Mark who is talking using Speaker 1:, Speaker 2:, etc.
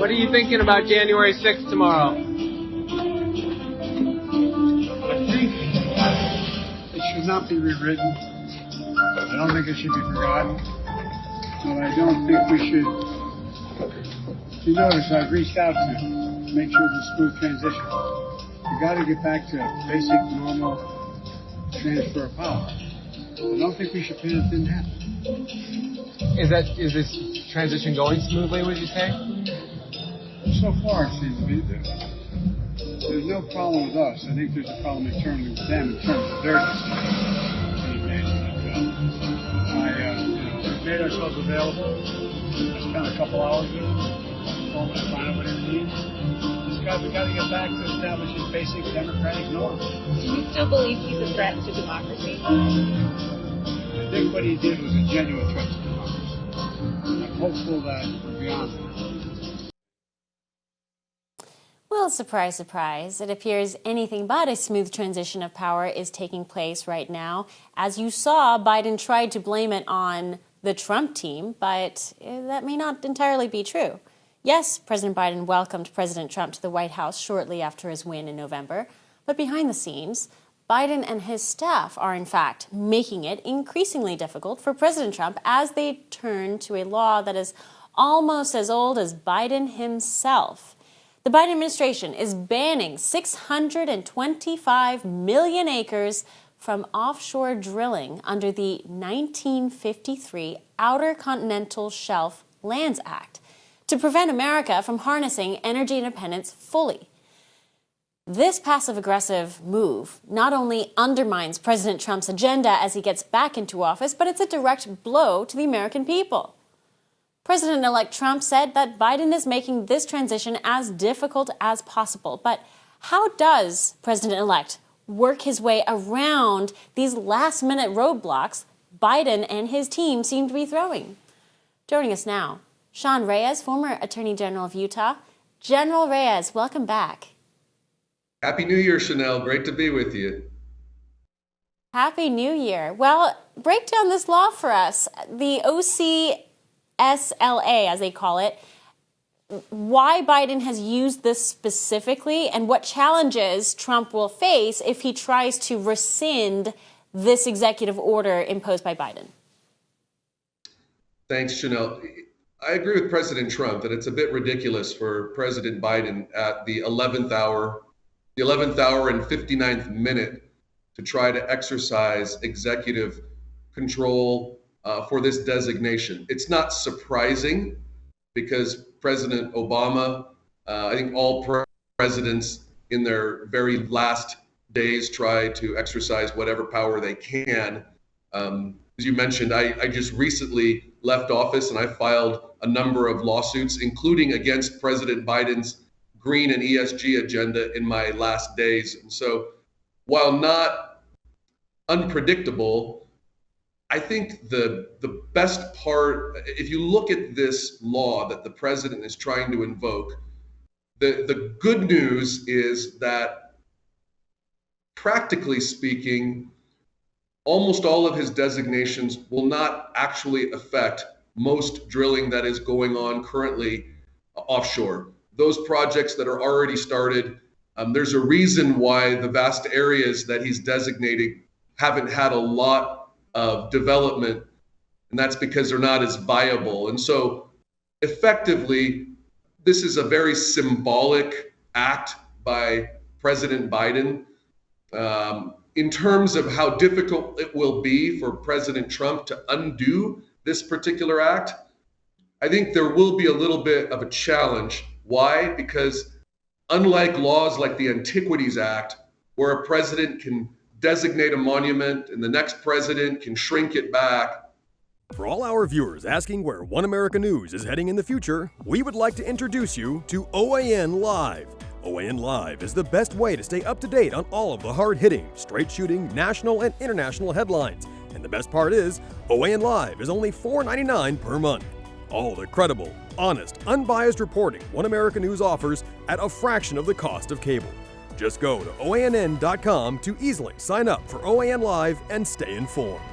Speaker 1: What are you thinking about January 6th tomorrow?
Speaker 2: I think it should not be rewritten. I don't think it should be forgotten. But I don't think we should. You notice I've reached out to make sure it's a smooth transition. We got to get back to basic, normal transfer of power. I don't think we should pretend it didn't happen.
Speaker 1: Is this transition going smoothly, would you say?
Speaker 2: So far, it seems to be. There's no problem with us. I think there's a problem internally with them in terms of their decision. We've made ourselves available. I spent a couple hours with them. Told them to find out what it means. We got to get back to establishing basic democratic norms.
Speaker 3: Do you still believe he's a threat to democracy?
Speaker 2: I think what he did was a genuine threat to democracy. I'm hopeful that we're beyond that.
Speaker 4: Well, surprise, surprise. It appears anything but a smooth transition of power is taking place right now. As you saw, Biden tried to blame it on the Trump team, but that may not entirely be true. Yes, President Biden welcomed President Trump to the White House shortly after his win in November, but behind the scenes, Biden and his staff are in fact making it increasingly difficult for President Trump as they turn to a law that is almost as old as Biden himself. The Biden administration is banning 625 million acres from offshore drilling under the 1953 Outer Continental Shelf Lands Act to prevent America from harnessing energy independence fully. This passive-aggressive move not only undermines President Trump's agenda as he gets back into office, but it's a direct blow to the American people. President-elect Trump said that Biden is making this transition as difficult as possible. But how does President-elect work his way around these last-minute roadblocks Biden and his team seem to be throwing? Joining us now, Reyes, former Attorney General of Utah. General Reyes, welcome back.
Speaker 5: Happy New Year, Chanel. Great to be with you.
Speaker 4: Happy New Year. Well, break down this law for us. The OCSLA, as they call it, why Biden has used this specifically and what challenges Trump will face if he tries to rescind this executive order imposed by Biden.
Speaker 5: Thanks, Chanel. I agree with President Trump that it's a bit ridiculous for President Biden at the 11th hour and 59th minute to try to exercise executive control for this designation. It's not surprising because President Obama, I think all presidents in their very last days try to exercise whatever power they can. As you mentioned, I just recently left office and I filed a number of lawsuits, including against President Biden's green and ESG agenda in my last days. And so while not unpredictable, I think the best part, if you look at this law that the president is trying to invoke, the good news is that practically speaking, almost all of his designations will not actually affect most drilling that is going on currently offshore. Those projects that are already started, there's a reason why the vast areas that he's designating haven't had a lot of development, and that's because they're not as viable. And so effectively, this is a very symbolic act by President Biden. In terms of how difficult it will be for President Trump to undo this particular act, I think there will be a little bit of a challenge. Why? Because unlike laws like the Antiquities Act, where a president can designate a monument and the next president can shrink it back.
Speaker 6: For all our viewers asking where One America News is heading in the future, we would like to introduce you to OAN Live. OAN Live is the best way to stay up to date on all of the hard-hitting, straight-shooting, national and international headlines. And the best part is, OAN Live is only $4.99 per month. All the credible, honest, unbiased reporting One America News offers at a fraction of the cost of cable. Just go to OANN.com to easily sign up for OAN Live and stay informed.